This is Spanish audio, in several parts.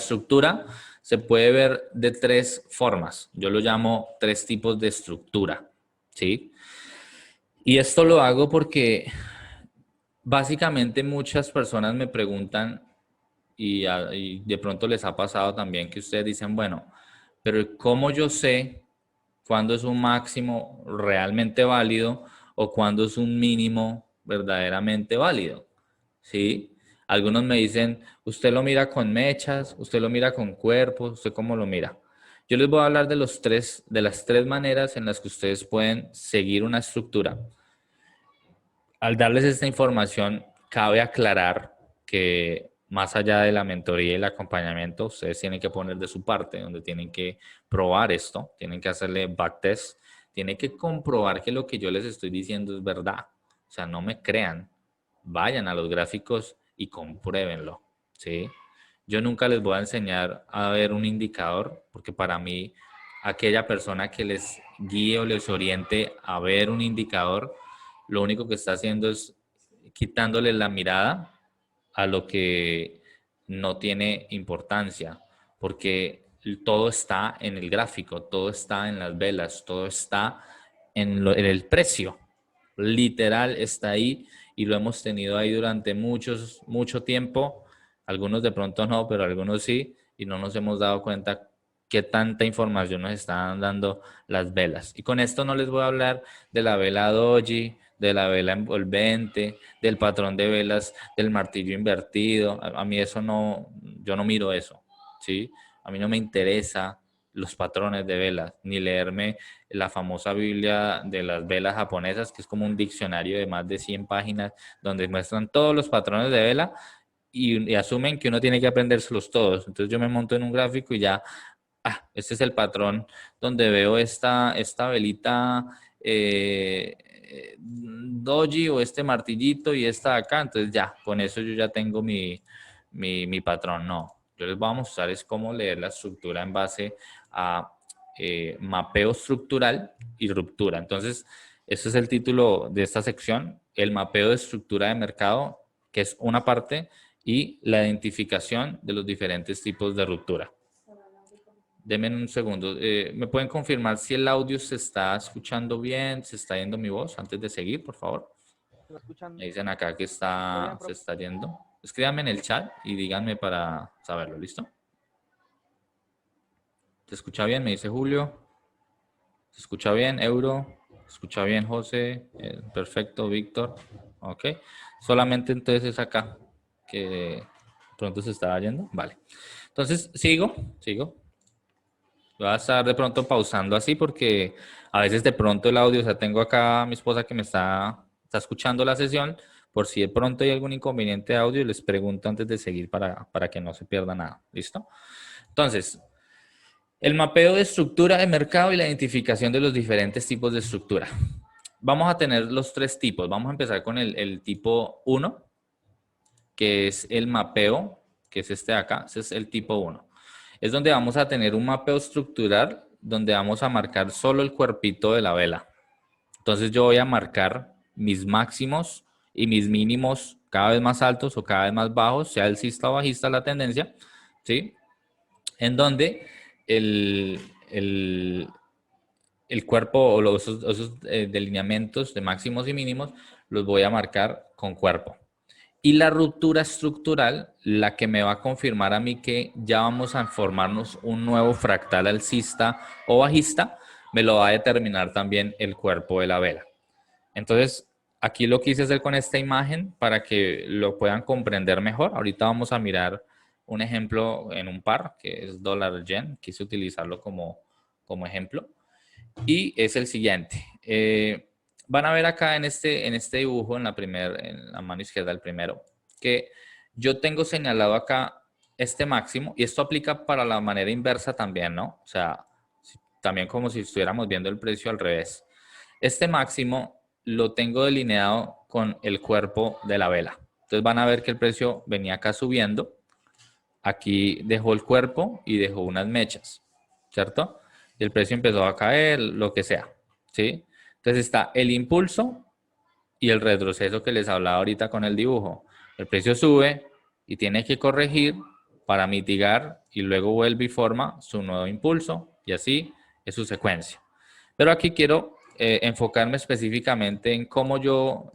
estructura se puede ver de tres formas. Yo lo llamo tres tipos de estructura, ¿sí? Y esto lo hago porque básicamente muchas personas me preguntan y de pronto les ha pasado también que ustedes dicen, bueno, pero ¿cómo yo sé cuándo es un máximo realmente válido o cuándo es un mínimo verdaderamente válido? ¿Sí? Algunos me dicen, usted lo mira con mechas, usted lo mira con cuerpos, ¿usted cómo lo mira? Yo les voy a hablar de las tres maneras en las que ustedes pueden seguir una estructura. Al darles esta información, cabe aclarar que más allá de la mentoría y el acompañamiento, ustedes tienen que poner de su parte, donde tienen que probar esto, tienen que hacerle backtest, tienen que comprobar que lo que yo les estoy diciendo es verdad. O sea, no me crean, vayan a los gráficos y compruébenlo, ¿sí? Yo nunca les voy a enseñar a ver un indicador, porque para mí, aquella persona que les guíe o les oriente a ver un indicador, lo único que está haciendo es quitándole la mirada a lo que no tiene importancia, porque todo está en el gráfico, todo está en las velas, todo está en el precio. Literal está ahí y lo hemos tenido ahí durante mucho tiempo. Algunos de pronto no, pero algunos sí, y no nos hemos dado cuenta qué tanta información nos están dando las velas. Y con esto no les voy a hablar de la vela doji, de la vela envolvente, del patrón de velas, del martillo invertido. A mí eso no, yo no miro eso, ¿sí? A mí no me interesa los patrones de velas, ni leerme la famosa Biblia de las velas japonesas, que es como un diccionario de más de 100 páginas, donde muestran todos los patrones de vela y asumen que uno tiene que aprendérselos todos. Entonces yo me monto en un gráfico y ya, este es el patrón donde veo esta velita doji o este martillito y esta de acá, entonces ya, con eso yo ya tengo mi patrón. No, yo les voy a mostrar es cómo leer la estructura en base a mapeo estructural y ruptura. Entonces, ese es el título de esta sección, el mapeo de estructura de mercado, que es una parte, y la identificación de los diferentes tipos de ruptura. Denme un segundo. ¿Me pueden confirmar si el audio se está escuchando bien? ¿Se está yendo mi voz antes de seguir, por favor? Me dicen acá que se está yendo. Escríbanme en el chat y díganme para saberlo. ¿Listo? ¿Se escucha bien? Me dice Julio. ¿Se escucha bien, Euro? ¿Se escucha bien, José? Perfecto, Víctor. Ok. Solamente entonces es acá que pronto se estaba yendo. Vale. Entonces, sigo. Voy a estar de pronto pausando así porque a veces de pronto el audio, o sea, tengo acá a mi esposa que me está escuchando la sesión, por si de pronto hay algún inconveniente de audio, les pregunto antes de seguir para que no se pierda nada. ¿Listo? Entonces, el mapeo de estructura de mercado y la identificación de los diferentes tipos de estructura. Vamos a tener los tres tipos. Vamos a empezar con el tipo 1, que es el mapeo, que es este de acá. Ese es el tipo 1. Es donde vamos a tener un mapeo estructural, donde vamos a marcar solo el cuerpito de la vela. Entonces yo voy a marcar mis máximos y mis mínimos cada vez más altos o cada vez más bajos, sea alcista o bajista la tendencia, ¿sí? En donde el, el, el cuerpo o esos delineamientos de máximos y mínimos los voy a marcar con cuerpo. Y la ruptura estructural, la que me va a confirmar a mí que ya vamos a formarnos un nuevo fractal alcista o bajista, me lo va a determinar también el cuerpo de la vela. Entonces, aquí lo quise hacer con esta imagen para que lo puedan comprender mejor. Ahorita vamos a mirar un ejemplo en un par, que es dólar yen. Quise utilizarlo como ejemplo. Y es el siguiente. Van a ver acá en este dibujo, en la mano izquierda, el primero, que yo tengo señalado acá este máximo, y esto aplica para la manera inversa también, ¿no? O sea, también como si estuviéramos viendo el precio al revés. Este máximo lo tengo delineado con el cuerpo de la vela. Entonces van a ver que el precio venía acá subiendo. Aquí dejó el cuerpo y dejó unas mechas, ¿cierto? Y el precio empezó a caer, lo que sea, ¿sí? Entonces está el impulso y el retroceso que les hablaba ahorita con el dibujo. El precio sube y tiene que corregir para mitigar y luego vuelve y forma su nuevo impulso y así es su secuencia. Pero aquí quiero enfocarme específicamente en cómo yo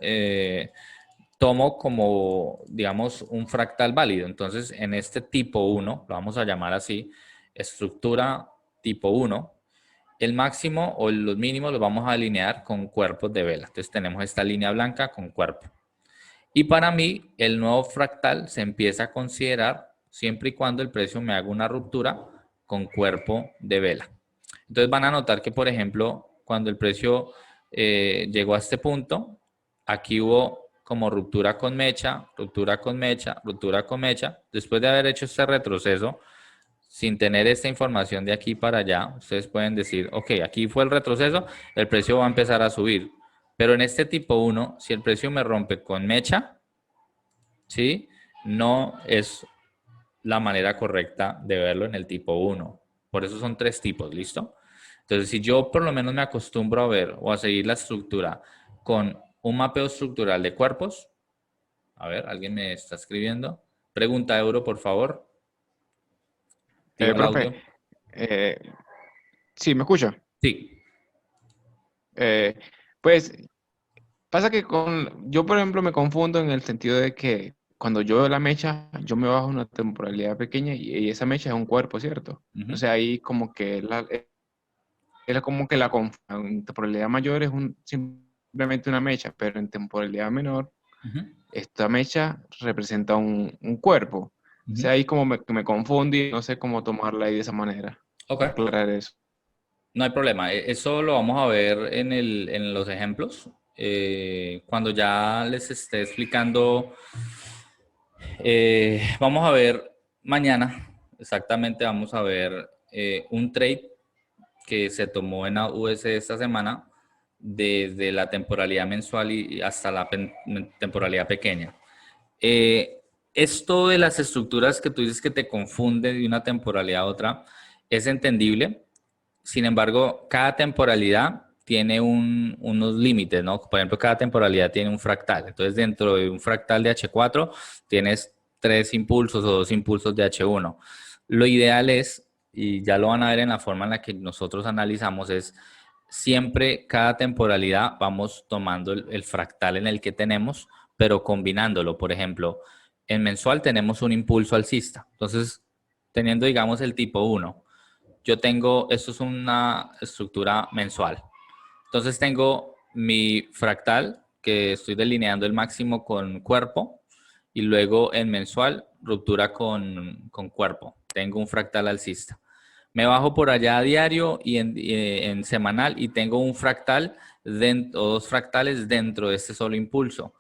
tomo como, digamos, un fractal válido. Entonces, en este tipo 1, lo vamos a llamar así, estructura tipo 1, el máximo o los mínimos los vamos a alinear con cuerpos de vela. Entonces, tenemos esta línea blanca con cuerpo. Y para mí, el nuevo fractal se empieza a considerar siempre y cuando el precio me haga una ruptura con cuerpo de vela. Entonces van a notar que, por ejemplo, cuando el precio llegó a este punto, aquí hubo como ruptura con mecha, ruptura con mecha, ruptura con mecha. Después de haber hecho este retroceso, sin tener esta información de aquí para allá, ustedes pueden decir, ok, aquí fue el retroceso, el precio va a empezar a subir. Pero en este tipo 1, si el precio me rompe con mecha, ¿sí? No es la manera correcta de verlo en el tipo 1. Por eso son 3 tipos, ¿listo? Entonces, si yo por lo menos me acostumbro a ver o a seguir la estructura con un mapeo estructural de cuerpos, a ver, alguien me está escribiendo. Pregunta Euro, por favor. Activa el Profe, audio. eh, sí, ¿me escucha? Sí. Eh, pues pasa que yo, por ejemplo, me confundo en el sentido de que cuando yo veo la mecha, yo me bajo una temporalidad pequeña y esa mecha es un cuerpo, ¿cierto? Ujú, Entonces ahí como que es como que en temporalidad mayor es simplemente una mecha, pero en temporalidad menor, ujú, esta mecha representa un cuerpo. O ujú. sea, ahí como me confundo y no sé cómo tomarla ahí de esa manera. Ok. Aclarar eso. No hay problema. Eso lo vamos a ver en los ejemplos. Cuando ya les esté explicando, vamos a ver mañana, exactamente vamos a ver un trade que se tomó en la US esta semana desde la temporalidad mensual y hasta la temporalidad pequeña. Eh, Esto de las estructuras que tú dices que te confunde de una temporalidad a otra es entendible. Sin embargo, cada temporalidad tiene unos límites, ¿no? Por ejemplo, cada temporalidad tiene un fractal. Entonces, dentro de un fractal de H4 tienes 3 impulsos o 2 impulsos de H1. Lo ideal es, y ya lo van a ver en la forma en la que nosotros analizamos, es siempre cada temporalidad vamos tomando el fractal en el que tenemos, pero combinándolo. Por ejemplo, en mensual tenemos un impulso alcista. Entonces, teniendo, digamos, el tipo 1 yo tengo, esto es una estructura mensual. Entonces tengo mi fractal, que estoy delineando el máximo con cuerpo, y luego en mensual, ruptura con cuerpo. Tengo un fractal alcista. Me bajo por allá a diario y en semanal y tengo un fractal o 2 fractales dentro de este solo impulso.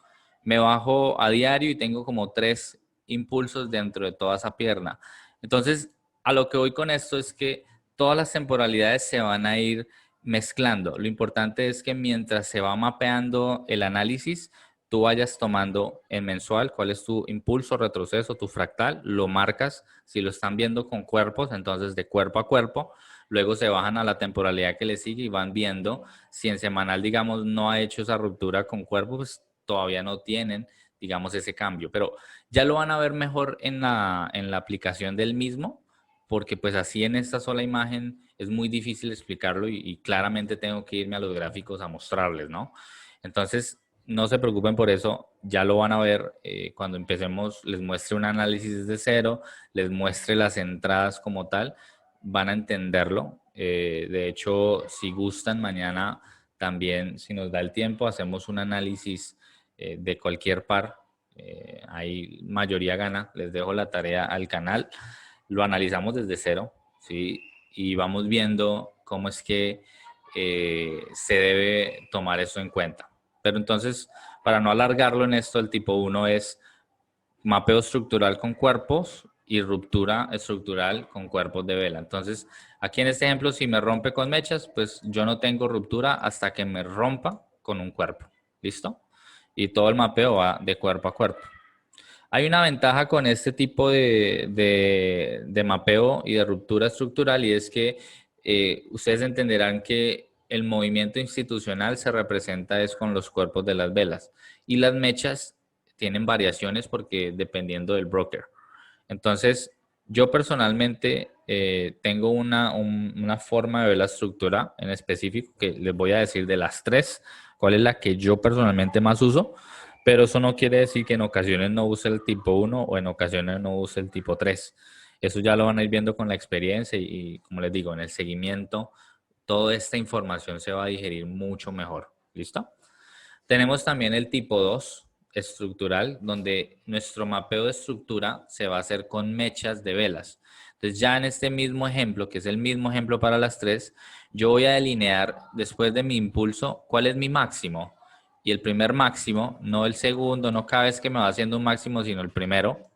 Me bajo a diario y tengo como 3 impulsos dentro de toda esa pierna. Entonces, a lo que voy con esto es que todas las temporalidades se van a ir mezclando. Lo importante es que mientras se va mapeando el análisis, tú vayas tomando en mensual cuál es tu impulso, retroceso, tu fractal, lo marcas. Si lo están viendo con cuerpos, entonces de cuerpo a cuerpo, luego se bajan a la temporalidad que le sigue y van viendo si en semanal, digamos, no ha hecho esa ruptura con cuerpo, pues todavía no tienen, digamos, ese cambio. Pero ya lo van a ver mejor en la aplicación del mismo porque pues así en esta sola imagen es muy difícil explicarlo y claramente tengo que irme a los gráficos a mostrarles, ¿no? Entonces, no se preocupen por eso, ya lo van a ver cuando empecemos, les muestre un análisis desde cero, les muestre las entradas como tal, van a entenderlo. De hecho, si gustan, mañana también, si nos da el tiempo, hacemos un análisis de cualquier par. Ahí mayoría gana, les dejo la tarea al canal lo analizamos desde cero, ¿sí? Y vamos viendo cómo es que se debe tomar eso en cuenta. Pero entonces, para no alargarlo en esto, el tipo 1 es mapeo estructural con cuerpos y ruptura estructural con cuerpos de vela. Entonces, aquí en este ejemplo, si me rompe con mechas, pues yo no tengo ruptura hasta que me rompa con un cuerpo. ¿Listo? Y todo el mapeo va de cuerpo a cuerpo. Hay una ventaja con este tipo de mapeo y de ruptura estructural y es que ustedes entenderán que el movimiento institucional se representa es con los cuerpos de las velas y las mechas tienen variaciones porque dependiendo del broker. Entonces, Yo personalmente tengo una forma de ver la estructura en específico que les voy a decir de las tres, cuál es la que yo personalmente más uso, pero eso no quiere decir que en ocasiones no use el tipo uno o en ocasiones no use el tipo 3. Eso ya lo van a ir viendo con la experiencia y como les digo, en el seguimiento, toda esta información se va a digerir mucho mejor. ¿Listo? Tenemos también el tipo 2 estructural, donde nuestro mapeo de estructura se va a hacer con mechas de velas. Entonces ya en este mismo ejemplo, que es el mismo ejemplo para las tres, yo voy a delinear después de mi impulso cuál es mi máximo. Y el primer máximo, no el segundo, no cada vez que me va haciendo un máximo, sino el primero,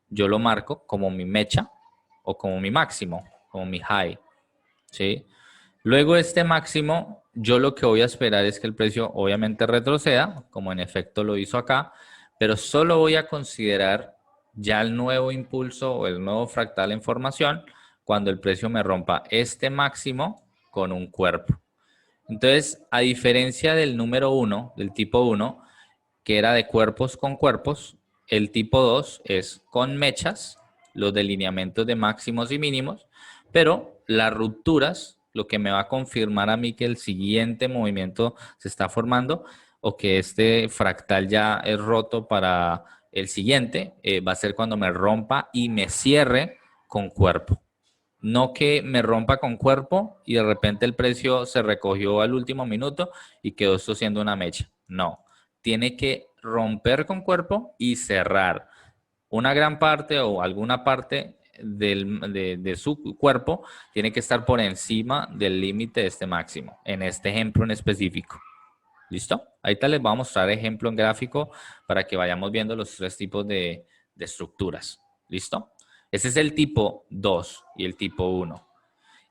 yo lo marco como mi mecha o como mi máximo, como mi high. ¿Sí? Luego de este máximo, yo lo que voy a esperar es que el precio obviamente retroceda, como en efecto lo hizo acá, pero solo voy a considerar ya el nuevo impulso o el nuevo fractal en formación cuando el precio me rompa este máximo con un cuerpo. Entonces, a diferencia del número uno, del tipo uno, que era de cuerpos con cuerpos, el tipo 2 es con mechas, los delineamientos de máximos y mínimos, pero las rupturas, lo que me va a confirmar a mí que el siguiente movimiento se está formando o que este fractal ya es roto para el siguiente, va a ser cuando me rompa y me cierre con cuerpo. No que me rompa con cuerpo y de repente el precio se recogió al último minuto y quedó esto siendo una mecha. No, tiene que romper con cuerpo y cerrar una gran parte o alguna parte de su cuerpo tiene que estar por encima del límite de este máximo, en este ejemplo en específico. ¿Listo? Ahorita les voy a mostrar ejemplo en gráfico para que vayamos viendo los tres tipos de estructuras. ¿Listo? Ese es el tipo 2 y el tipo 1.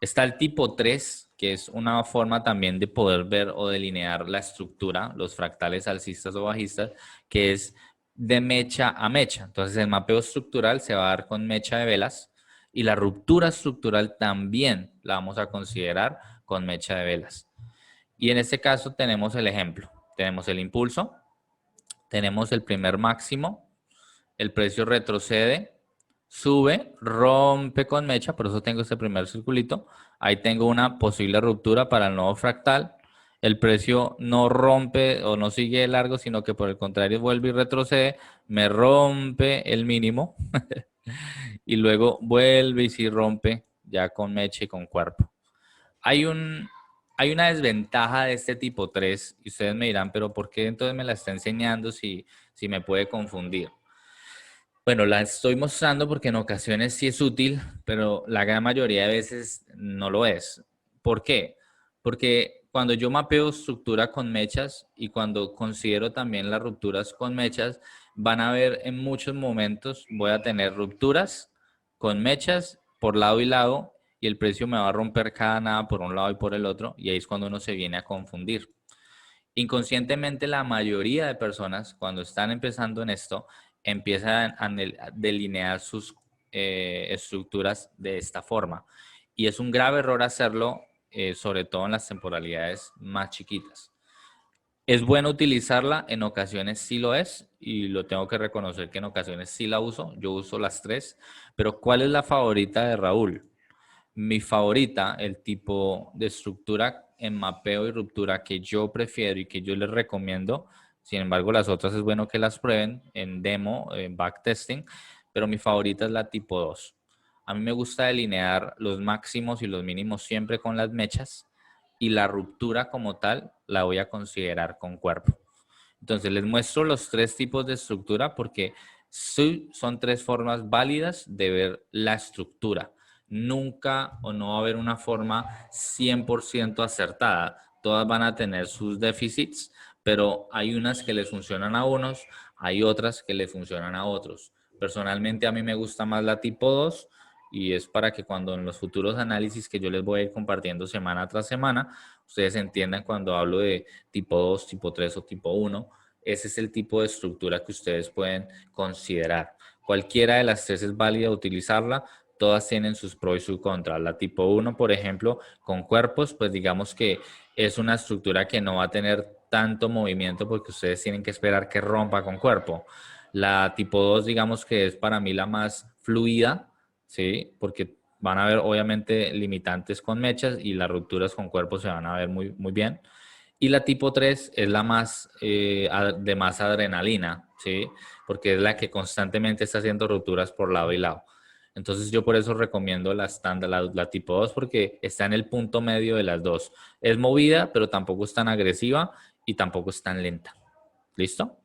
Está el tipo 3, que es una forma también de poder ver o delinear la estructura, los fractales alcistas o bajistas, que es de mecha a mecha. Entonces el mapeo estructural se va a dar con mecha de velas y la ruptura estructural también la vamos a considerar con mecha de velas. Y en este caso tenemos el ejemplo. Tenemos el impulso, tenemos el primer máximo, el precio retrocede, sube, rompe con mecha, por eso tengo este primer circulito. Ahí tengo una posible ruptura para el nuevo fractal. El precio no rompe o no sigue largo, sino que por el contrario vuelve y retrocede, me rompe el mínimo y luego vuelve y sí rompe ya con mecha y con cuerpo. Hay un, hay una desventaja de este tipo 3 y ustedes me dirán, pero ¿por qué entonces me la está enseñando si me puede confundir? Bueno, la estoy mostrando porque en ocasiones sí es útil, pero la gran mayoría de veces no lo es. ¿Por qué? Porque cuando yo mapeo estructura con mechas y cuando considero también las rupturas con mechas, van a ver en muchos momentos voy a tener rupturas con mechas por lado y lado y el precio me va a romper cada nada por un lado y por el otro y ahí es cuando uno se viene a confundir. Inconscientemente la mayoría de personas cuando están empezando en esto empiezan a delinear sus estructuras de esta forma y es un grave error hacerlo, sobre todo en las temporalidades más chiquitas. Es bueno utilizarla, en ocasiones sí lo es y lo tengo que reconocer que en ocasiones sí la uso, yo uso las tres, pero ¿cuál es la favorita de Raúl? Mi favorita, el tipo de estructura en mapeo y ruptura que yo prefiero y que yo les recomiendo. Sin embargo, las otras es bueno que las prueben en demo, en backtesting, pero mi favorita es la tipo 2. A mí me gusta delinear los máximos y los mínimos siempre con las mechas y la ruptura como tal la voy a considerar con cuerpo. Entonces les muestro los tres tipos de estructura porque sí son tres formas válidas de ver la estructura. Nunca o no va a haber una forma 100% acertada. Todas van a tener sus déficits, pero hay unas que les funcionan a unos, hay otras que le funcionan a otros. Personalmente a mí me gusta más la tipo 2 y es para que cuando en los futuros análisis que yo les voy a ir compartiendo semana tras semana, ustedes entiendan cuando hablo de tipo 2, tipo 3 o tipo 1, ese es el tipo de estructura que ustedes pueden considerar. Cualquiera de las tres es válida utilizarla, todas tienen sus pros y sus contras. La tipo 1, por ejemplo, con cuerpos, pues digamos que es una estructura que no va a tener tanto movimiento porque ustedes tienen que esperar que rompa con cuerpo. La tipo 2, digamos que es para mí la más fluida, ¿sí? Porque van a haber obviamente limitantes con mechas y las rupturas con cuerpos se van a ver muy, muy bien. Y la tipo 3 es la más de más adrenalina, ¿sí? Porque es la que constantemente está haciendo rupturas por lado y lado. Entonces yo por eso recomiendo la estándar, la tipo 2, porque está en el punto medio de las dos. Es movida, pero tampoco es tan agresiva y tampoco es tan lenta. ¿Listo?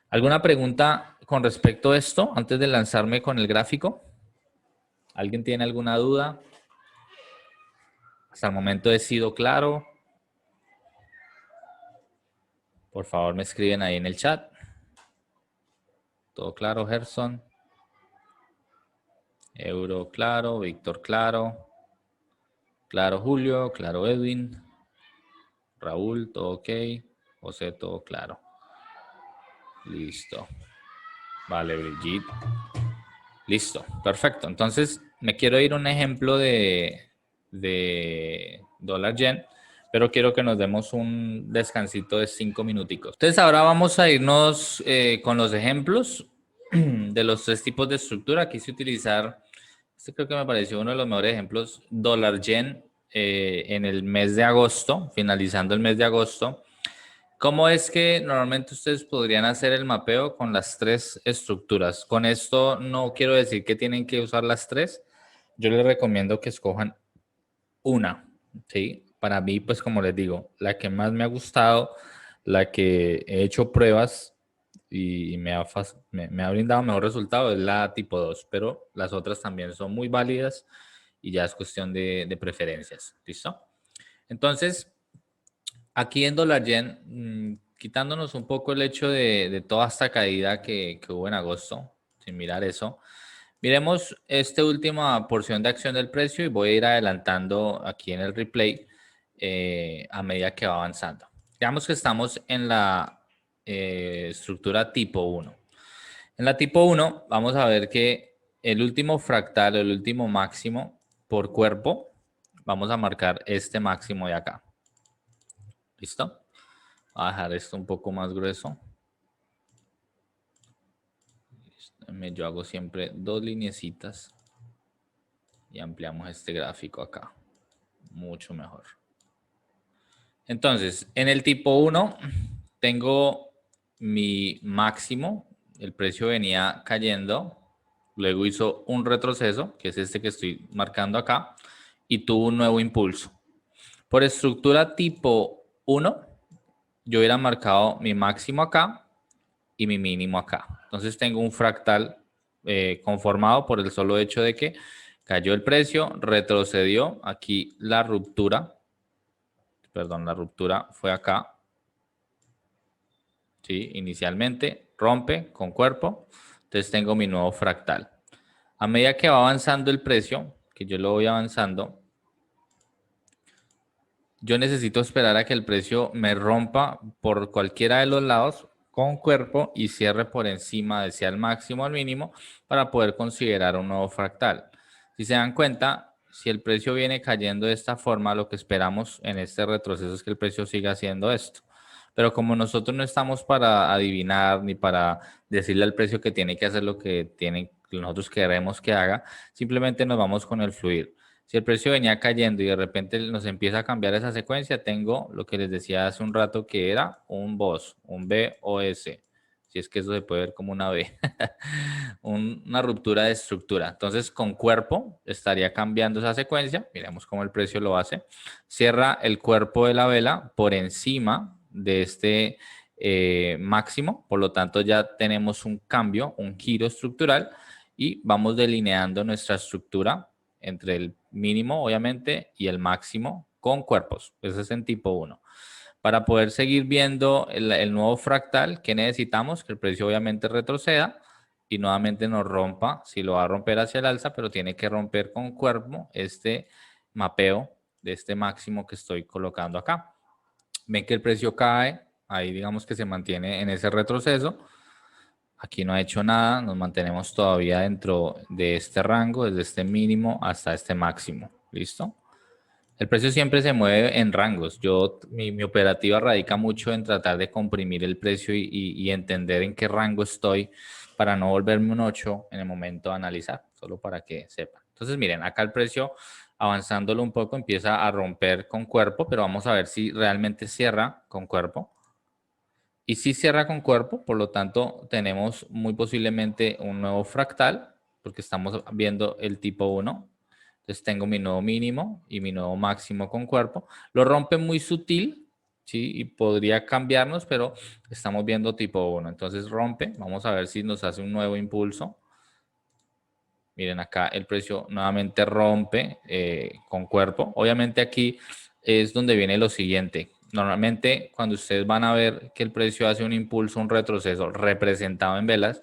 ¿Alguna pregunta con respecto a esto antes de lanzarme con el gráfico? ¿Alguien tiene alguna duda? Hasta el momento he sido claro. Por favor, me escriben ahí en el chat. ¿Todo claro, Gerson? Euro, claro. Víctor, claro. Claro, Julio. Claro, Edwin. Raúl, todo ok. José, todo claro. Listo. Vale, Brigitte. Listo, perfecto. Entonces, me quiero ir a un ejemplo de dólar yen, pero quiero que nos demos un descansito de 5 minuticos. Entonces, ahora vamos a irnos con los ejemplos de los tres tipos de estructura. Quise utilizar, este creo que me pareció uno de los mejores ejemplos, dólar yen en el mes de agosto, finalizando el mes de agosto. ¿Cómo es que normalmente ustedes podrían hacer el mapeo con las tres estructuras? Con esto no quiero decir que tienen que usar las tres. Yo les recomiendo que escojan una, ¿sí? Para mí, pues como les digo, la que más me ha gustado, la que he hecho pruebas y me ha brindado mejor resultado es la tipo 2, pero las otras también son muy válidas y ya es cuestión de preferencias. ¿Listo? Entonces, aquí en dólar yen, quitándonos un poco el hecho de toda esta caída que hubo en agosto, sin mirar eso, miremos esta última porción de acción del precio y voy a ir adelantando aquí en el replay a medida que va avanzando. Digamos que estamos en la estructura tipo 1. En la tipo 1 vamos a ver que el último fractal, el último máximo por cuerpo, vamos a marcar este máximo de acá. ¿Listo? Voy a dejar esto un poco más grueso. Yo hago siempre dos lineecitas y ampliamos este gráfico acá. Mucho mejor. Entonces, en el tipo 1 tengo mi máximo. El precio venía cayendo. Luego hizo un retroceso, que es este que estoy marcando acá, y tuvo un nuevo impulso. Por estructura tipo 1, yo hubiera marcado mi máximo acá y mi mínimo acá. Entonces tengo un fractal conformado por el solo hecho de que cayó el precio, retrocedió, aquí la ruptura, perdón, la ruptura fue acá, ¿sí? Inicialmente rompe con cuerpo, entonces tengo mi nuevo fractal. A medida que va avanzando el precio, que yo lo voy avanzando, yo necesito esperar a que el precio me rompa por cualquiera de los lados con cuerpo y cierre por encima de sea el máximo o el mínimo para poder considerar un nuevo fractal. Si se dan cuenta, si el precio viene cayendo de esta forma, lo que esperamos en este retroceso es que el precio siga haciendo esto. Pero como nosotros no estamos para adivinar ni para decirle al precio que tiene que hacer lo que nosotros queremos que haga, simplemente nos vamos con el fluir. Si el precio venía cayendo y de repente nos empieza a cambiar esa secuencia, tengo lo que les decía hace un rato que era un BOS, un BOS, si es que eso se puede ver como una B, una ruptura de estructura. Entonces, con cuerpo estaría cambiando esa secuencia, miremos cómo el precio lo hace. Cierra el cuerpo de la vela por encima de este máximo, por lo tanto ya tenemos un cambio, un giro estructural y vamos delineando nuestra estructura entre el mínimo, obviamente, y el máximo con cuerpos. Ese es en tipo 1. Para poder seguir viendo el nuevo fractal, ¿qué necesitamos? Que el precio obviamente retroceda y nuevamente nos rompa, si lo va a romper hacia el alza, pero tiene que romper con cuerpo este mapeo de este máximo que estoy colocando acá. Ven que el precio cae, ahí digamos que se mantiene en ese retroceso. Aquí no ha hecho nada, nos mantenemos todavía dentro de este rango, desde este mínimo hasta este máximo. ¿Listo? El precio siempre se mueve en rangos. Mi operativa radica mucho en tratar de comprimir el precio y entender en qué rango estoy para no volverme un 8 en el momento de analizar. solo para que sepan. Entonces, miren, acá el precio, avanzándolo un poco, empieza a romper con cuerpo, pero vamos a ver si realmente cierra con cuerpo. Y si cierra con cuerpo, por lo tanto, tenemos muy posiblemente un nuevo fractal, porque estamos viendo el tipo 1. Entonces tengo mi nuevo mínimo y mi nuevo máximo con cuerpo. Lo rompe muy sutil, ¿sí? Y podría cambiarnos, pero estamos viendo tipo 1. Entonces rompe. Vamos a ver si nos hace un nuevo impulso. Miren acá el precio nuevamente rompe con cuerpo. Obviamente aquí es donde viene lo siguiente. Normalmente cuando ustedes van a ver que el precio hace un impulso, un retroceso representado en velas,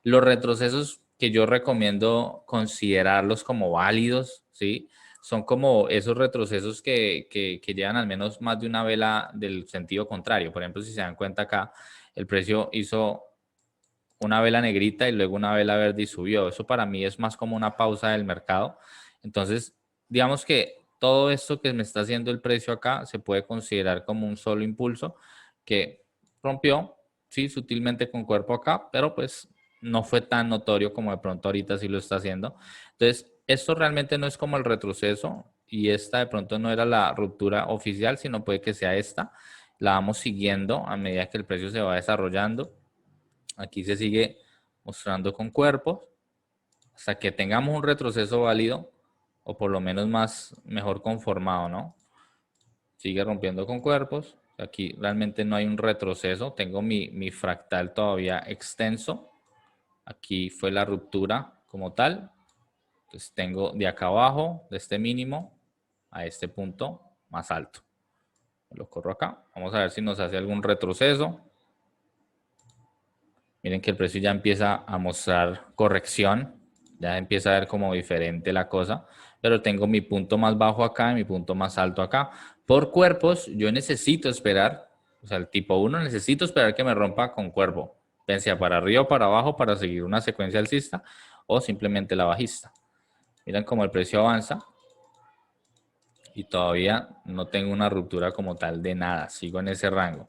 los retrocesos que yo recomiendo considerarlos como válidos, ¿sí? Son como esos retrocesos que llevan al menos más de una vela del sentido contrario. Por ejemplo, si se dan cuenta acá, el precio hizo una vela negrita y luego una vela verde y subió. Eso para mí es más como una pausa del mercado. Entonces, digamos que todo esto que me está haciendo el precio acá se puede considerar como un solo impulso que rompió, sí, sutilmente con cuerpo acá, pero pues no fue tan notorio como de pronto ahorita sí lo está haciendo. Entonces, esto realmente no es como el retroceso y esta de pronto no era la ruptura oficial, sino puede que sea esta. La vamos siguiendo a medida que el precio se va desarrollando. Aquí se sigue mostrando con cuerpos hasta que tengamos un retroceso válido o por lo menos mejor conformado, ¿no? Sigue rompiendo con cuerpos. Aquí realmente no hay un retroceso. Tengo mi fractal todavía extenso. Aquí fue la ruptura como tal. Entonces tengo de acá abajo, de este mínimo a este punto más alto. Lo corro acá. Vamos a ver si nos hace algún retroceso. Miren que el precio ya empieza a mostrar corrección, ya empieza a ver como diferente la cosa, pero tengo mi punto más bajo acá y mi punto más alto acá. Por cuerpos, yo necesito esperar, o sea, el tipo 1 necesito esperar que me rompa con cuerpo, pensé para arriba o para abajo para seguir una secuencia alcista o simplemente la bajista. Miren cómo el precio avanza y todavía no tengo una ruptura como tal de nada, sigo en ese rango.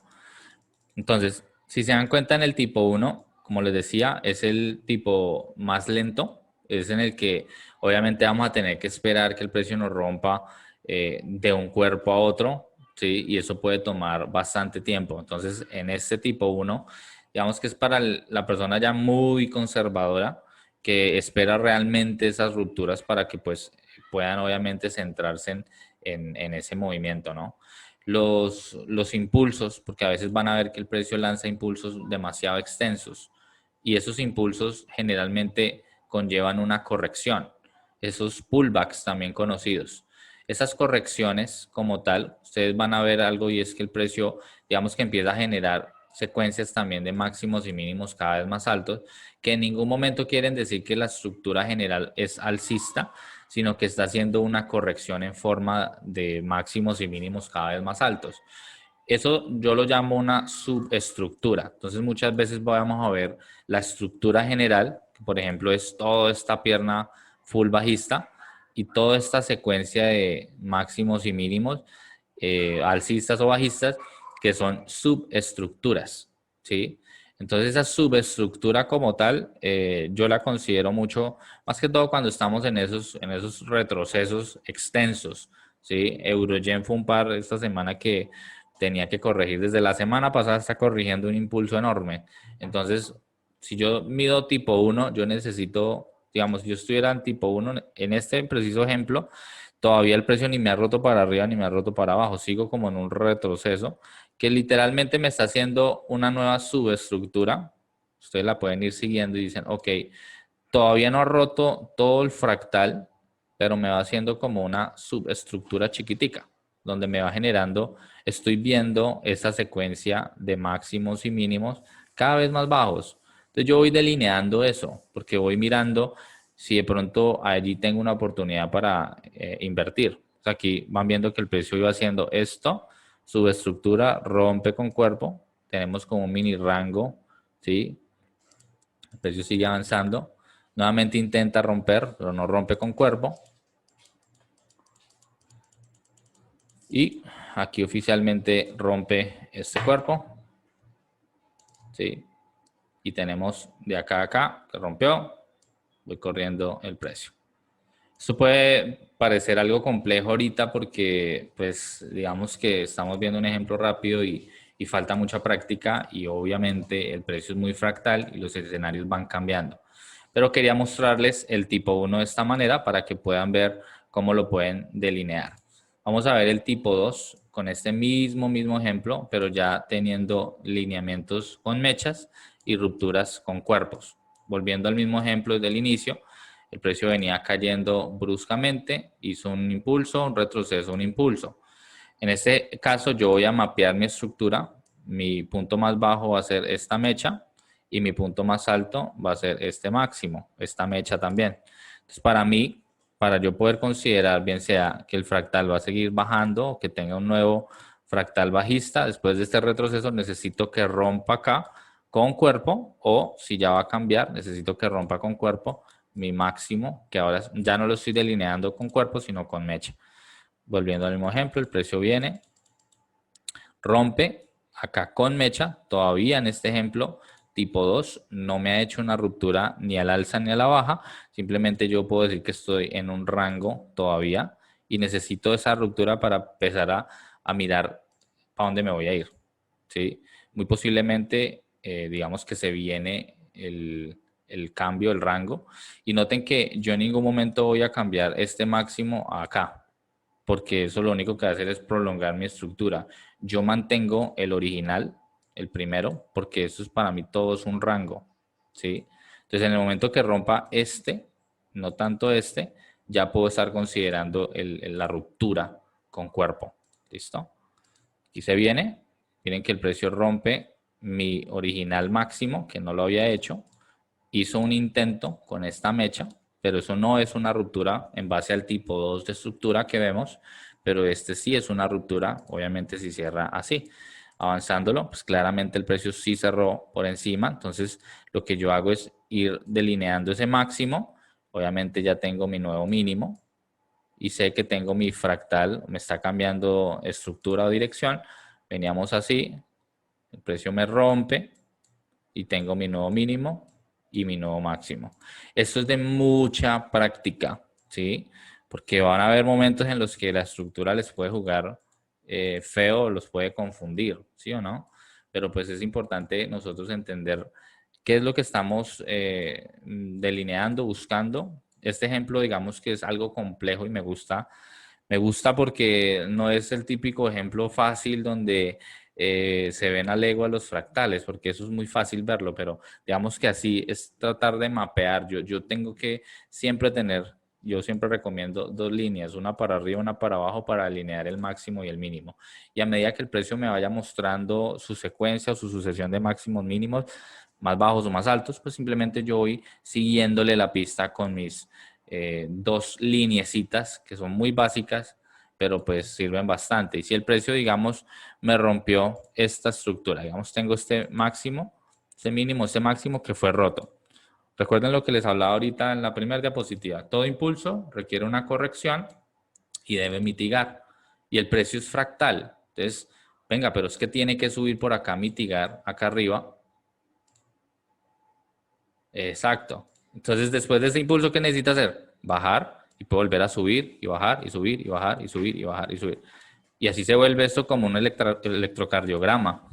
Entonces, si se dan cuenta en el tipo 1, como les decía, es el tipo más lento, es en el que obviamente vamos a tener que esperar que el precio nos rompa de un cuerpo a otro, ¿sí? Y eso puede tomar bastante tiempo. Entonces, en este tipo 1, digamos que es para la persona ya muy conservadora que espera realmente esas rupturas para que pues puedan obviamente centrarse en ese movimiento, ¿no? Los impulsos, porque a veces van a ver que el precio lanza impulsos demasiado extensos y esos impulsos generalmente conllevan una corrección, esos pullbacks también conocidos. Esas correcciones como tal, ustedes van a ver algo y es que el precio, digamos que empieza a generar secuencias también de máximos y mínimos cada vez más altos, que en ningún momento quieren decir que la estructura general es alcista, sino que está haciendo una corrección en forma de máximos y mínimos cada vez más altos. Eso yo lo llamo una subestructura. Entonces muchas veces vamos a ver la estructura general, que por ejemplo es toda esta pierna full bajista y toda esta secuencia de máximos y mínimos, alcistas o bajistas, que son subestructuras, ¿sí? Entonces esa subestructura como tal, yo la considero mucho, más que todo cuando estamos en esos retrocesos extensos, ¿sí? Eurogen fue un par esta semana que tenía que corregir. Desde la semana pasada está corrigiendo un impulso enorme. Entonces, si yo mido tipo 1, yo necesito, digamos, yo estuviera en tipo 1, en este preciso ejemplo, todavía el precio ni me ha roto para arriba ni me ha roto para abajo. Sigo como en un retroceso que literalmente me está haciendo una nueva subestructura. Ustedes la pueden ir siguiendo y dicen, ok, todavía no ha roto todo el fractal, pero me va haciendo como una subestructura chiquitica, donde me va generando, estoy viendo esa secuencia de máximos y mínimos cada vez más bajos. Entonces yo voy delineando eso, porque voy mirando si de pronto allí tengo una oportunidad para invertir. O sea, aquí van viendo que el precio iba haciendo esto, subestructura, rompe con cuerpo, tenemos como un mini rango, ¿sí? El precio sigue avanzando. Nuevamente intenta romper, pero no rompe con cuerpo. Y aquí oficialmente rompe este cuerpo. ¿Sí? Y tenemos de acá a acá que rompió. voy corriendo el precio. Esto puede parecer algo complejo ahorita porque, pues, digamos que estamos viendo un ejemplo rápido y falta mucha práctica y obviamente el precio es muy fractal y los escenarios van cambiando. Pero quería mostrarles el tipo 1 de esta manera para que puedan ver cómo lo pueden delinear. Vamos a ver el tipo 2 con este mismo ejemplo, pero ya teniendo lineamientos con mechas y rupturas con cuerpos. Volviendo al mismo ejemplo desde el inicio, el precio venía cayendo bruscamente, hizo un impulso, un retroceso, un impulso. En este caso yo voy a mapear mi estructura. Mi punto más bajo va a ser esta mecha y mi punto más alto va a ser este máximo, esta mecha también. Entonces para mí, para yo poder considerar bien sea que el fractal va a seguir bajando o que tenga un nuevo fractal bajista, después de este retroceso necesito que rompa acá con cuerpo o si ya va a cambiar, necesito que rompa con cuerpo mi máximo, que ahora ya no lo estoy delineando con cuerpo, sino con mecha. Volviendo al mismo ejemplo, el precio viene, rompe acá con mecha, todavía en este ejemplo tipo 2 no me ha hecho una ruptura ni al alza ni a la baja, simplemente yo puedo decir que estoy en un rango todavía y necesito esa ruptura para empezar a mirar para dónde me voy a ir, ¿sí? Muy posiblemente, digamos que se viene el cambio, el rango, y noten que yo en ningún momento voy a cambiar este máximo acá, porque eso lo único que va a hacer es prolongar mi estructura. Yo mantengo el original, el primero, porque eso es para mí todo es un rango, ¿sí? Entonces, en el momento que rompa este, no tanto este, ya puedo estar considerando la ruptura con cuerpo, ¿listo? Aquí se viene, miren que el precio rompe mi original máximo, que no lo había hecho, hizo un intento con esta mecha, pero eso no es una ruptura en base al tipo 2 de estructura que vemos, pero este sí es una ruptura, obviamente si cierra así. Avanzándolo, pues claramente el precio sí cerró por encima, entonces lo que yo hago es ir delineando ese máximo, obviamente ya tengo mi nuevo mínimo y sé que tengo mi fractal, me está cambiando estructura o dirección, veníamos así, el precio me rompe y tengo mi nuevo mínimo y mi nuevo máximo. Esto es de mucha práctica, ¿sí? Porque van a haber momentos en los que la estructura les puede jugar feo, los puede confundir, ¿sí o no? Pero pues es importante nosotros entender qué es lo que estamos delineando, buscando. Este ejemplo, digamos que es algo complejo y me gusta porque no es el típico ejemplo fácil donde se ven a legua los fractales, porque eso es muy fácil verlo, pero digamos que así es tratar de mapear. Yo tengo que siempre tener, yo siempre recomiendo dos líneas, una para arriba, una para abajo, para alinear el máximo y el mínimo. Y a medida que el precio me vaya mostrando su secuencia o su sucesión de máximos mínimos, más bajos o más altos, pues simplemente yo voy siguiéndole la pista con mis dos lineecitas que son muy básicas, pero pues sirven bastante. Y si el precio, digamos, me rompió esta estructura, digamos, tengo este máximo, este mínimo, este máximo que fue roto. Recuerden lo que les hablaba ahorita en la primera diapositiva. Todo impulso requiere una corrección y debe mitigar. Y el precio es fractal. Entonces, venga, pero es que tiene que subir por acá, mitigar acá arriba. Exacto. Entonces, después de ese impulso, ¿qué necesita hacer? Bajar y puede volver a subir y bajar y subir y bajar y subir y bajar y subir. Y así se vuelve esto como un electrocardiograma,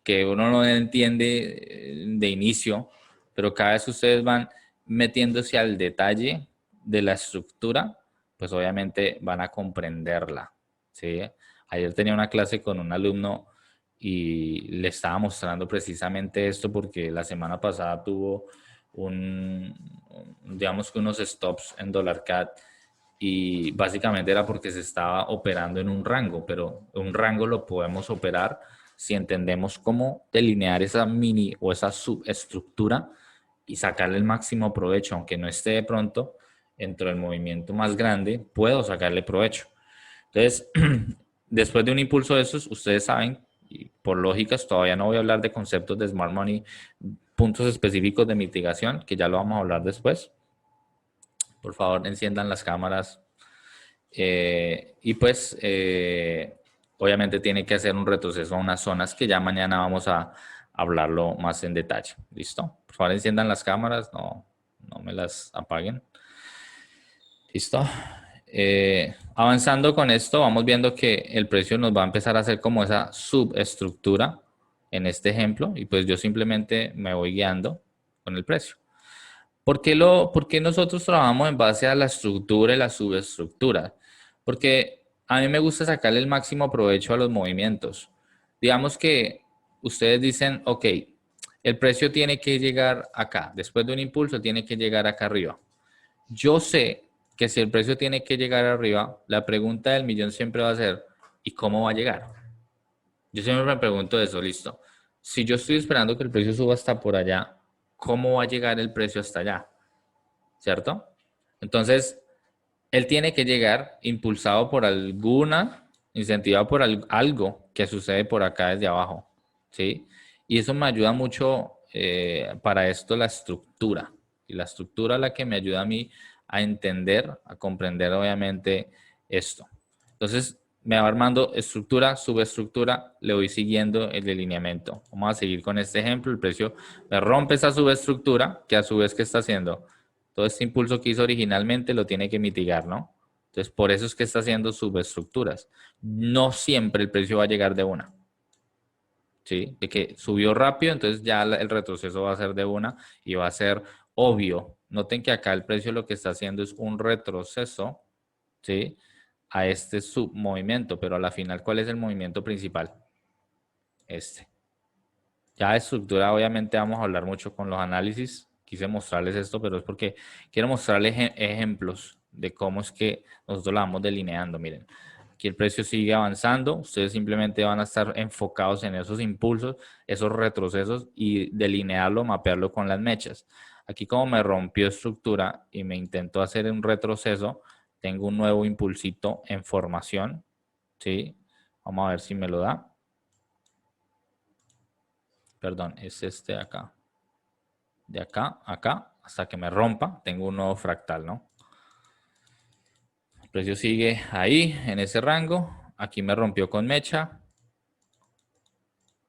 que uno no entiende de inicio, pero cada vez que ustedes van metiéndose al detalle de la estructura, pues obviamente van a comprenderla, ¿sí? Ayer tenía una clase con un alumno y le estaba mostrando precisamente esto porque la semana pasada tuvo un, digamos que unos stops en dólar CAD y básicamente era porque se estaba operando en un rango, pero un rango lo podemos operar si entendemos cómo delinear esa mini o esa subestructura y sacarle el máximo provecho, aunque no esté de pronto dentro del movimiento más grande, puedo sacarle provecho. Entonces, después de un impulso de esos, ustedes saben, y por lógicas, todavía no voy a hablar de conceptos de Smart Money, puntos específicos de mitigación, que ya lo vamos a hablar después. Por favor, enciendan las cámaras. Y pues, obviamente tiene que hacer un retroceso a unas zonas que ya mañana vamos a hablarlo más en detalle. ¿Listo? Por favor, enciendan las cámaras. No, no me las apaguen. ¿Listo? Avanzando con esto, vamos viendo que el precio nos va a empezar a hacer como esa subestructura en este ejemplo y pues yo simplemente me voy guiando con el precio. ¿Por qué nosotros trabajamos en base a la estructura y la subestructura? Porque a mí me gusta sacarle el máximo provecho a los movimientos. Digamos que ustedes dicen, ok, el precio tiene que llegar acá, después de un impulso tiene que llegar acá arriba. Yo sé que si el precio tiene que llegar arriba, la pregunta del millón siempre va a ser, ¿y cómo va a llegar? Yo siempre me pregunto eso, listo. Si yo estoy esperando que el precio suba hasta por allá, ¿cómo va a llegar el precio hasta allá? ¿Cierto? Entonces, él tiene que llegar impulsado por alguna, incentivado por algo que sucede por acá desde abajo, ¿sí? Y eso me ayuda mucho para esto la estructura. Y la estructura es la que me ayuda a mí a entender, a comprender obviamente esto. Entonces, me va armando estructura, subestructura, le voy siguiendo el delineamiento. Vamos a seguir con este ejemplo. El precio me rompe esa subestructura, que a su vez, ¿qué está haciendo? Todo este impulso que hizo originalmente lo tiene que mitigar, ¿no? Entonces, por eso es que está haciendo subestructuras. No siempre el precio va a llegar de una, ¿sí? De que subió rápido, entonces ya el retroceso va a ser de una y va a ser obvio. Noten que acá el precio lo que está haciendo es un retroceso, ¿sí? A este submovimiento, pero a la final, ¿cuál es el movimiento principal? Este. Ya de estructura, obviamente, vamos a hablar mucho con los análisis. Quise mostrarles esto, pero es porque quiero mostrarles ejemplos de cómo es que nosotros la vamos delineando. Miren, aquí el precio sigue avanzando. Ustedes simplemente van a estar enfocados en esos impulsos, esos retrocesos y delinearlo, mapearlo con las mechas. Aquí como me rompió estructura y me intentó hacer un retroceso, tengo un nuevo impulsito en formación. ¿Sí? Vamos a ver si me lo da. Perdón, es este de acá. De acá a acá, hasta que me rompa, tengo un nuevo fractal, ¿no? El precio sigue ahí, en ese rango. Aquí me rompió con mecha.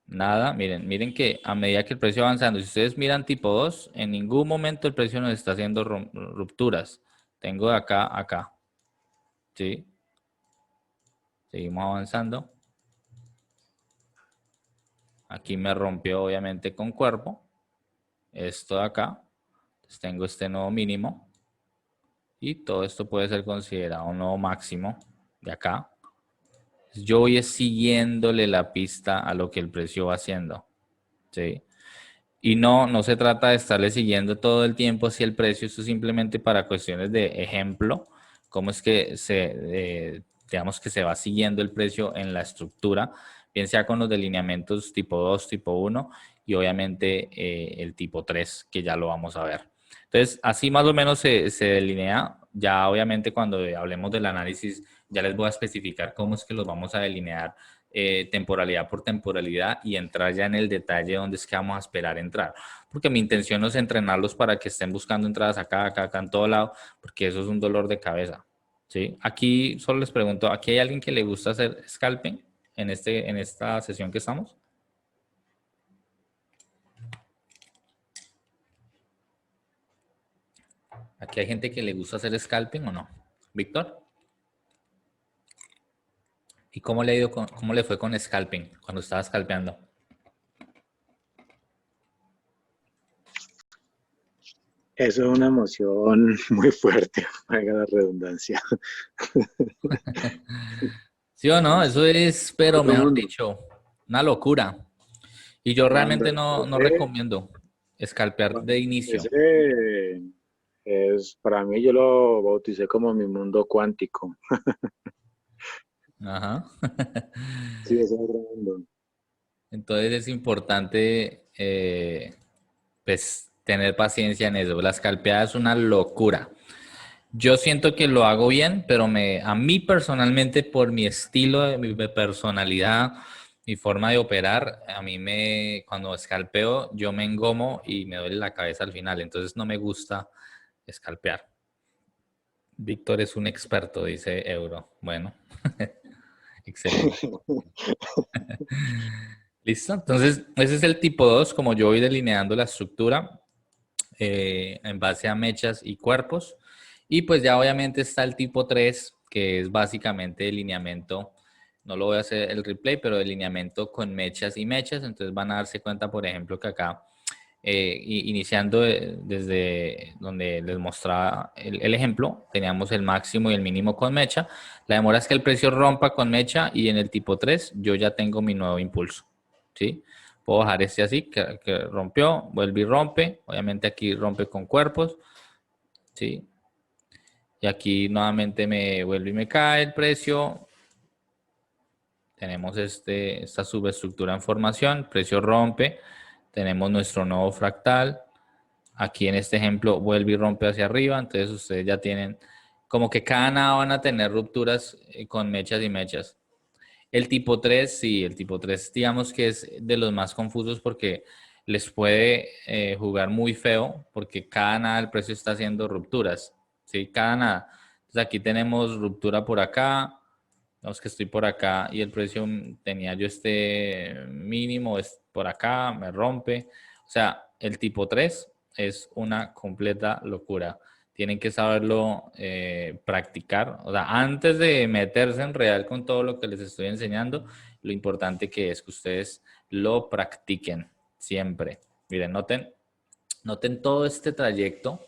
Nada, miren que a medida que el precio va avanzando, si ustedes miran tipo 2, en ningún momento el precio nos está haciendo rupturas. Tengo de acá a acá. ¿Sí? Seguimos avanzando. Aquí me rompió obviamente con cuerpo. Esto de acá. Entonces tengo este nuevo mínimo. Y todo esto puede ser considerado un nuevo máximo de acá. Yo voy siguiéndole la pista a lo que el precio va haciendo. ¿Sí? Y no se trata de estarle siguiendo todo el tiempo hacia el precio, esto es simplemente para cuestiones de ejemplo, cómo es que digamos que se va siguiendo el precio en la estructura, bien sea con los delineamientos tipo 2, tipo 1 y obviamente el tipo 3, que ya lo vamos a ver. Entonces, así más o menos se delinea. Ya obviamente cuando hablemos del análisis, ya les voy a especificar cómo es que los vamos a delinear temporalidad por temporalidad y entrar ya en el detalle donde es que vamos a esperar entrar. Porque mi intención no es entrenarlos para que estén buscando entradas acá, acá, acá, en todo lado, porque eso es un dolor de cabeza. ¿Sí? Aquí solo les pregunto, ¿aquí hay alguien que le gusta hacer scalping en esta sesión que estamos? ¿Aquí hay gente que le gusta hacer scalping o no? ¿Víctor? ¿Y cómo le ha ido cómo le fue con scalping cuando estaba scalpeando? Eso es una emoción muy fuerte, valga la redundancia. ¿Sí o no? Eso es, pero Otro mejor mundo. dicho, una locura. Y yo Cuando realmente no empecé, recomiendo escalpear cuando de inicio. empecé, para mí yo lo bauticé como mi mundo cuántico. Ajá. Sí, es otro mundo. Entonces es importante pues tener paciencia en eso. La escalpeada es una locura. Yo siento que lo hago bien, pero a mí personalmente, por mi estilo, mi personalidad, mi forma de operar, cuando escalpeo, yo me engomo y me duele la cabeza al final. Entonces no me gusta escalpear. Víctor es un experto, dice Euro. Bueno, excelente. ¿Listo? Entonces, ese es el tipo 2 como yo voy delineando la estructura. en base a mechas y cuerpos. Y pues ya obviamente está el tipo 3, que es básicamente el lineamiento. No lo voy a hacer el replay, pero el lineamiento con mechas y mechas. Entonces van a darse cuenta, por ejemplo, que acá, iniciando desde donde les mostraba el ejemplo, teníamos el máximo y el mínimo con mecha. La demora es que el precio rompa con mecha y en el tipo 3 yo ya tengo mi nuevo impulso, ¿sí? Puedo bajar este así, que rompió, vuelve y rompe. Obviamente aquí rompe con cuerpos, ¿sí? Y aquí nuevamente me vuelve y me cae el precio. Tenemos esta subestructura en formación, el precio rompe. Tenemos nuestro nuevo fractal. Aquí en este ejemplo vuelve y rompe hacia arriba. Entonces ustedes ya tienen como que cada nada van a tener rupturas con mechas y mechas. El tipo 3, sí, el tipo 3 digamos que es de los más confusos porque les puede jugar muy feo porque cada nada el precio está haciendo rupturas, ¿sí? Cada nada. Entonces aquí tenemos ruptura por acá, vemos que estoy por acá y el precio tenía yo este mínimo, es por acá, me rompe. O sea, el tipo 3 es una completa locura. Tienen que saberlo practicar. O sea, antes de meterse en real con todo lo que les estoy enseñando, lo importante que es que ustedes lo practiquen siempre. Miren, noten todo este trayecto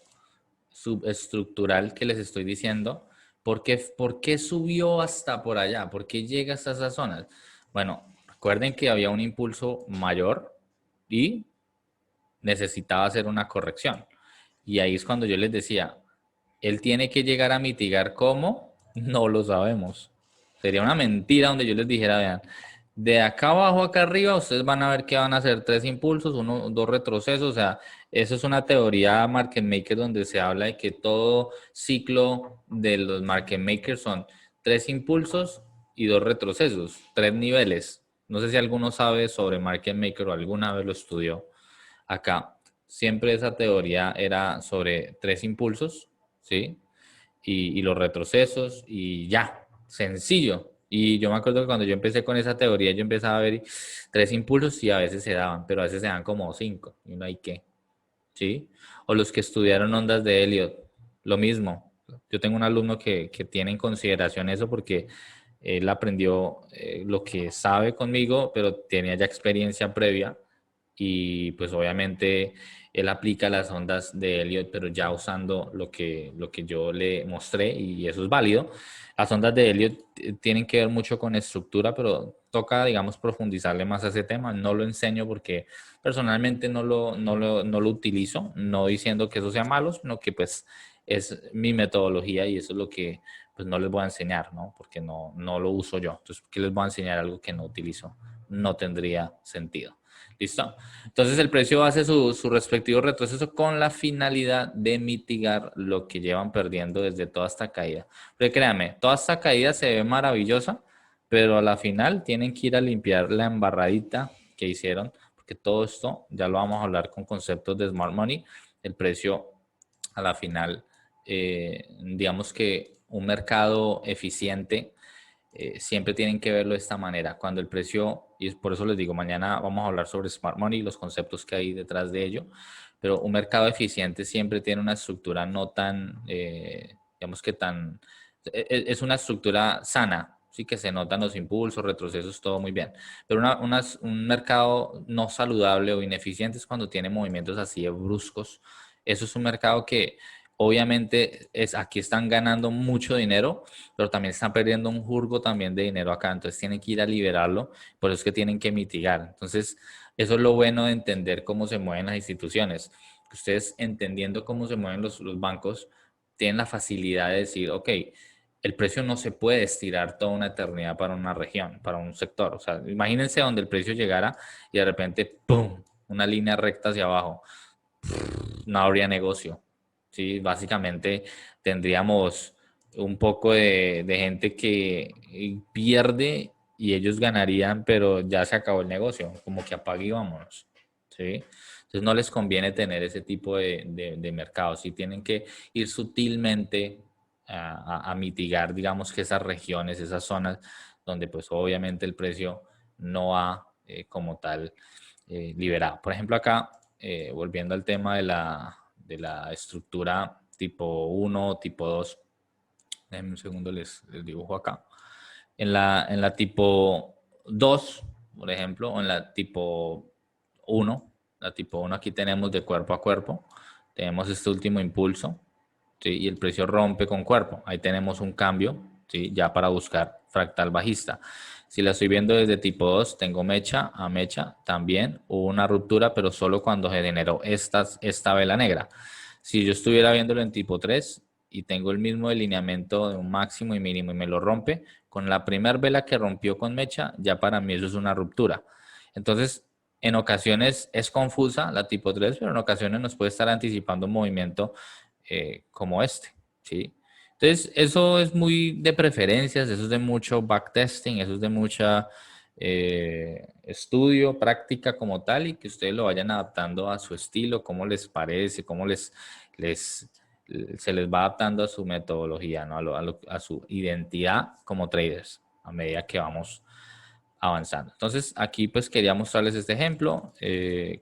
subestructural que les estoy diciendo. ¿Por qué subió hasta por allá? ¿Por qué llega hasta esas zonas? Bueno, recuerden que había un impulso mayor y necesitaba hacer una corrección. Y ahí es cuando yo les decía, él tiene que llegar a mitigar cómo, no lo sabemos. Sería una mentira donde yo les dijera, vean, de acá abajo acá arriba, ustedes van a ver que van a hacer 3 impulsos, dos retrocesos. O sea, eso es una teoría market maker donde se habla de que todo ciclo de los market makers son 3 impulsos y 2 retrocesos, 3 niveles. No sé si alguno sabe sobre market maker o alguna vez lo estudió acá. Siempre esa teoría era sobre 3 impulsos, ¿sí? Y los retrocesos y ya, sencillo. Y yo me acuerdo que cuando yo empecé con esa teoría, yo empezaba a ver 3 impulsos y a veces se daban, pero a veces se dan como 5 y no hay qué, ¿sí? O los que estudiaron ondas de Elliot, lo mismo. Yo tengo un alumno que tiene en consideración eso porque él aprendió lo que sabe conmigo, pero tenía ya experiencia previa y pues obviamente él aplica las ondas de Elliot, pero ya usando lo que yo le mostré y eso es válido. Las ondas de Elliot tienen que ver mucho con estructura, pero toca, digamos, profundizarle más a ese tema. No lo enseño porque personalmente no lo utilizo, no diciendo que eso sea malo, sino que pues es mi metodología y eso es lo que pues no les voy a enseñar, ¿no? Porque no lo uso yo. Entonces, ¿qué les voy a enseñar algo que no utilizo? No tendría sentido. ¿Listo? Entonces el precio hace su respectivo retroceso con la finalidad de mitigar lo que llevan perdiendo desde toda esta caída. Pero créanme, toda esta caída se ve maravillosa, pero a la final tienen que ir a limpiar la embarradita que hicieron, porque todo esto ya lo vamos a hablar con conceptos de Smart Money. El precio a la final, digamos que un mercado eficiente siempre tienen que verlo de esta manera. Cuando el precio, y por eso les digo, mañana vamos a hablar sobre Smart Money y los conceptos que hay detrás de ello, pero un mercado eficiente siempre tiene una estructura no tan, digamos que tan, es una estructura sana, sí que se notan los impulsos, retrocesos, todo muy bien, pero un mercado no saludable o ineficiente es cuando tiene movimientos así de bruscos. Eso es un mercado que obviamente aquí están ganando mucho dinero, pero también están perdiendo un jurgo también de dinero acá, entonces tienen que ir a liberarlo, por eso es que tienen que mitigar. Entonces, eso es lo bueno de entender cómo se mueven las instituciones. Ustedes entendiendo cómo se mueven los bancos, tienen la facilidad de decir, ok, el precio no se puede estirar toda una eternidad para una región, para un sector. O sea, imagínense donde el precio llegara y de repente, ¡pum!, una línea recta hacia abajo. No habría negocio. Sí, básicamente tendríamos un poco de gente que pierde y ellos ganarían, pero ya se acabó el negocio, como que apague y vámonos. ¿Sí? Entonces no les conviene tener ese tipo de mercados. Sí, tienen que ir sutilmente a mitigar, digamos que esas regiones, esas zonas donde pues obviamente el precio no ha como tal liberado. Por ejemplo, acá, volviendo al tema de la estructura tipo 1 o tipo 2. Déjenme un segundo, les dibujo acá. En la tipo 2, por ejemplo, o en la tipo 1, la tipo 1 aquí tenemos de cuerpo a cuerpo, tenemos este último impulso, ¿sí? Y el precio rompe con cuerpo. Ahí tenemos un cambio, ¿sí? Ya para buscar fractal bajista. Si la estoy viendo desde tipo 2, tengo mecha a mecha, también hubo una ruptura, pero solo cuando se generó esta vela negra. Si yo estuviera viéndolo en tipo 3 y tengo el mismo delineamiento de un máximo y mínimo y me lo rompe, con la primera vela que rompió con mecha, ya para mí eso es una ruptura. Entonces, en ocasiones es confusa la tipo 3, pero en ocasiones nos puede estar anticipando un movimiento como este, ¿sí? Entonces, eso es muy de preferencias, eso es de mucho backtesting, eso es de mucha estudio, práctica como tal, y que ustedes lo vayan adaptando a su estilo, cómo les parece, cómo se les va adaptando a su metodología, ¿no? A su identidad como traders a medida que vamos avanzando. Entonces, aquí pues quería mostrarles este ejemplo,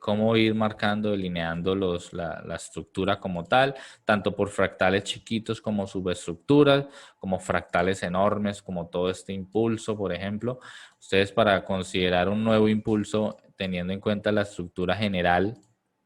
cómo ir marcando, delineando la estructura como tal, tanto por fractales chiquitos como subestructuras, como fractales enormes, como todo este impulso, por ejemplo. Ustedes para considerar un nuevo impulso, teniendo en cuenta la estructura general,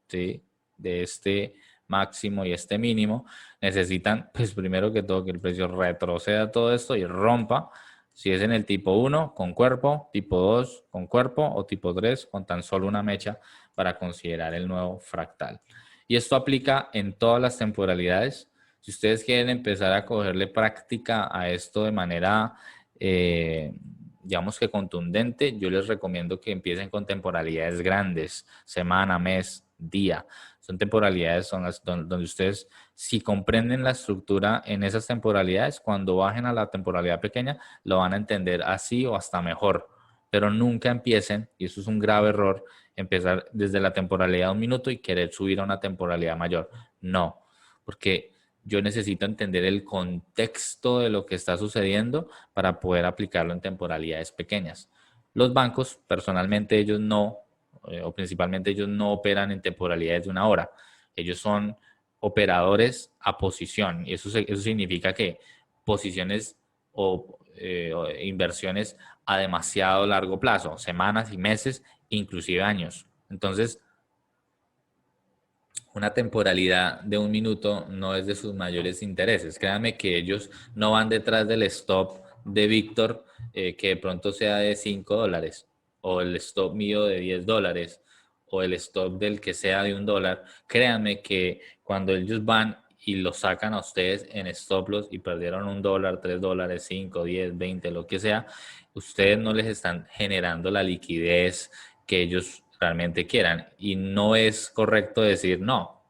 ¿sí?, de este máximo y este mínimo, necesitan, pues primero que todo, que el precio retroceda todo esto y rompa. Si es en el tipo 1 con cuerpo, tipo 2 con cuerpo o tipo 3 con tan solo una mecha para considerar el nuevo fractal. Y esto aplica en todas las temporalidades. Si ustedes quieren empezar a cogerle práctica a esto de manera, digamos que contundente, yo les recomiendo que empiecen con temporalidades grandes, semana, mes, día. Son temporalidades donde ustedes, si comprenden la estructura en esas temporalidades, cuando bajen a la temporalidad pequeña, lo van a entender así o hasta mejor. Pero nunca empiecen, y eso es un grave error, empezar desde la temporalidad de 1 minuto y querer subir a una temporalidad mayor. No, porque yo necesito entender el contexto de lo que está sucediendo para poder aplicarlo en temporalidades pequeñas. Los bancos, personalmente, ellos no, o principalmente ellos no operan en temporalidades de 1 hora. Ellos son operadores a posición, y eso significa que posiciones o inversiones a demasiado largo plazo, semanas y meses, inclusive años. Entonces, una temporalidad de 1 minuto no es de sus mayores intereses. Créanme que ellos no van detrás del stop de Víctor, que de pronto sea de $5, o el stop mío de $10, o el stop del que sea de $1. Créanme que cuando ellos van y lo sacan a ustedes en stop loss y perdieron $1, $3, 5, 10, 20, lo que sea, ustedes no les están generando la liquidez que ellos realmente quieran. Y no es correcto decir, no,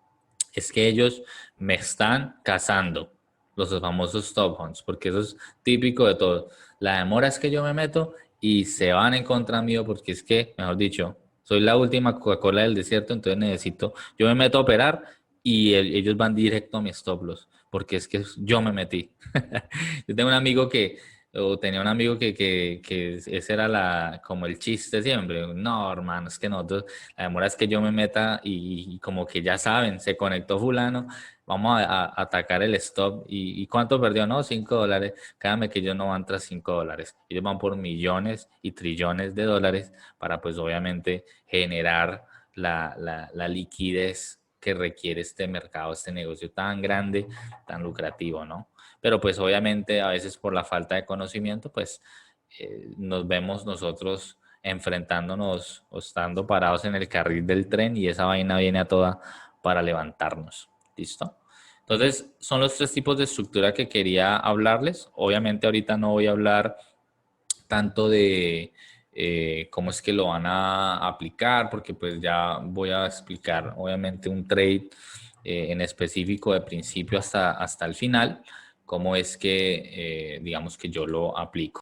es que ellos me están cazando, los famosos stop hunts, porque eso es típico de todo. La demora es que yo me meto y se van en contra mío porque es que, mejor dicho, soy la última Coca-Cola del desierto, entonces necesito, yo me meto a operar y ellos van directo a mi stop loss, porque es que yo me metí. Yo tengo un amigo o tenía un amigo que ese era como el chiste siempre. No, hermano, es que nosotros, la demora es que yo me meta y como que ya saben, se conectó fulano, vamos a atacar el stop. ¿Y cuánto perdió? No, $5. Créanme que ellos no van tras $5. Ellos van por millones y trillones de dólares para pues obviamente generar la liquidez que requiere este mercado, este negocio tan grande, tan lucrativo, ¿no? Pero pues obviamente a veces por la falta de conocimiento, pues nos vemos nosotros enfrentándonos o estando parados en el carril del tren y esa vaina viene a toda para levantarnos. ¿Listo? Entonces, son los 3 tipos de estructura que quería hablarles. Obviamente ahorita no voy a hablar tanto de cómo es que lo van a aplicar, porque pues ya voy a explicar obviamente un trade en específico de principio hasta el final, cómo es que digamos que yo lo aplico.